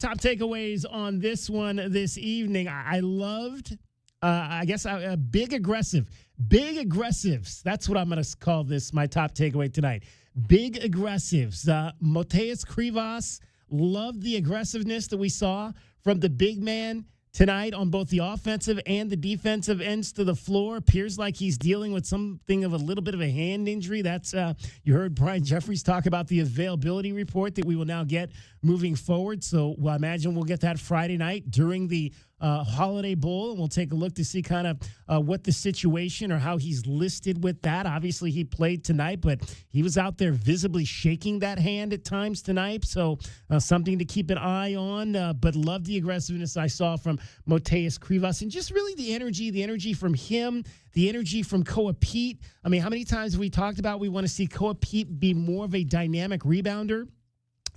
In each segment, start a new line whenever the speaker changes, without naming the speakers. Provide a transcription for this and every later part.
Top takeaways on this one this evening. I loved, big aggressives. That's what I'm going to call this, my top takeaway tonight. Big aggressives. Mateus Krivas, loved the aggressiveness that we saw from the big man tonight on both the offensive and the defensive ends to the floor. Appears like he's dealing with something of a little bit of a hand injury. That's you heard Brian Jeffries talk about the availability report that we will now get moving forward. So I imagine we'll get that Friday night during the Holiday Bowl, and we'll take a look to see kind of what the situation or how he's listed with that. Obviously, he played tonight, but he was out there visibly shaking that hand at times tonight. So something to keep an eye on, but love the aggressiveness I saw from Mateus Krivas, and just really the energy from him, the energy from Koa Pete. I mean, how many times have we talked about we want to see Koa Pete be more of a dynamic rebounder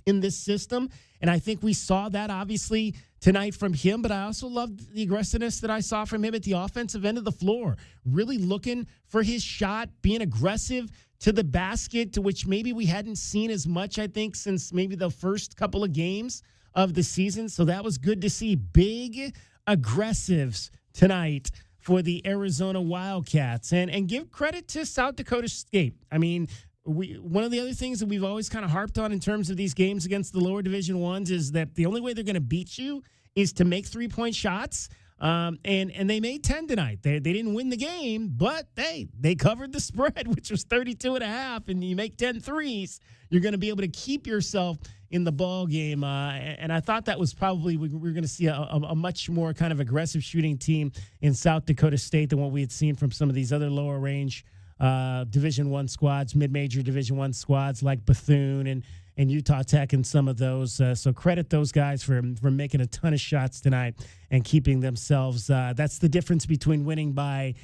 in this system? And I think we saw that obviously tonight from him, but I also loved the aggressiveness that I saw from him at the offensive end of the floor, really looking for his shot, being aggressive to the basket, to which maybe we hadn't seen as much, I think, since maybe the first couple of games of the season. So that was good to see. Big aggressives tonight for the Arizona Wildcats. And give credit to South Dakota State. I mean, one of the other things that we've always kind of harped on in terms of these games against the lower Division ones is that the only way they're going to beat you is to make three-point shots. And they made 10 tonight. They didn't win the game, but they covered the spread, which was 32.5, and you make 10 threes, you're going to be able to keep yourself in the ball game. And I thought that was probably we're going to see a much more kind of aggressive shooting team in South Dakota State than what we had seen from some of these other lower range Division I squads, mid-major Division I squads like Bethune and Utah Tech and some of those. So credit those guys for making a ton of shots tonight and keeping themselves. That's the difference between winning by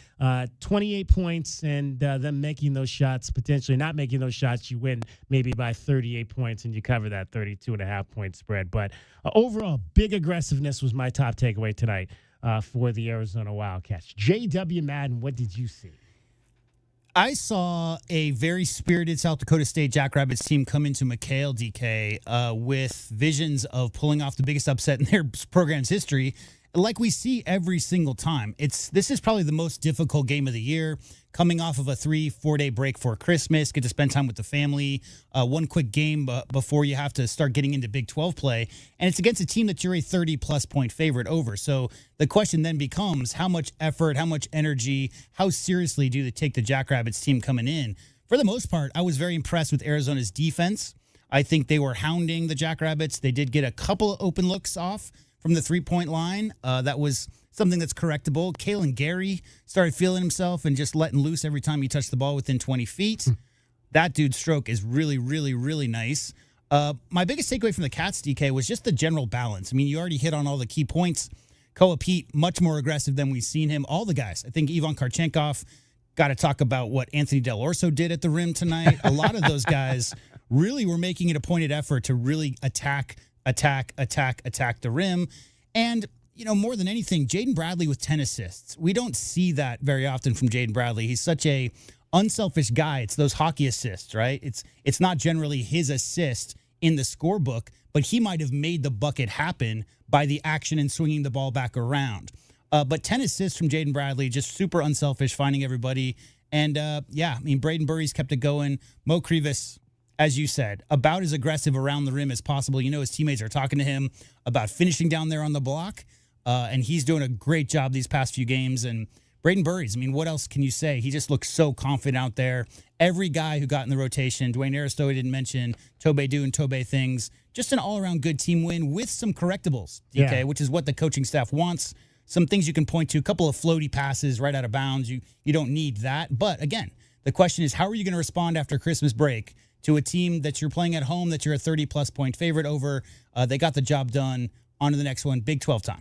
28 points and them making those shots, potentially not making those shots. You win maybe by 38 points and you cover that 32.5-point spread. But overall, big aggressiveness was my top takeaway tonight for the Arizona Wildcats. J.W. Madden, what did you see?
I saw a very spirited South Dakota State Jackrabbits team come into McHale, DK, with visions of pulling off the biggest upset in their program's history, like we see every single time. This is probably the most difficult game of the year, coming off of a 3-4 day break for Christmas, get to spend time with the family, one quick game before you have to start getting into Big 12 play, and it's against a team that you're a 30-plus point favorite over. So the question then becomes, how much effort, how much energy, how seriously do they take the Jackrabbits team coming in? For the most part, I was very impressed with Arizona's defense. I think they were hounding the Jackrabbits. They did get a couple of open looks off from the three-point line. That was something that's correctable. Kalen Gary started feeling himself and just letting loose every time he touched the ball within 20 feet. That dude's stroke is really, really, really nice. My biggest takeaway from the Cats, DK, was just the general balance. I mean, you already hit on all the key points. Koa Pete, much more aggressive than we've seen him. All the guys. I think Ivan Karchenkov, got to talk about what Anthony Del Orso did at the rim tonight. A lot of those guys really were making it a pointed effort to really attack the rim. And, you know, more than anything, Jaden Bradley with 10 assists. We don't see that very often from Jaden Bradley. He's such a unselfish guy. It's those hockey assists, right? It's not generally his assist in the scorebook, but he might have made the bucket happen by the action and swinging the ball back around. But 10 assists from Jaden Bradley, just super unselfish, finding everybody. And, Braden Burry's kept it going. Mo Krivas, as you said, about as aggressive around the rim as possible. You know, his teammates are talking to him about finishing down there on the block, and he's doing a great job these past few games. And Braden Burry's, what else can you say? He just looks so confident out there. Every guy who got in the rotation, Dwayne Aristo didn't mention, Tobe doing Tobe things. Just an all-around good team win with some correctables, DK, which is what the coaching staff wants. Some things you can point to, a couple of floaty passes right out of bounds. You don't need that. But, again, the question is, how are you going to respond after Christmas break to a team that you're playing at home that you're a 30-plus point favorite over? They got the job done. On to the next one, Big 12 time.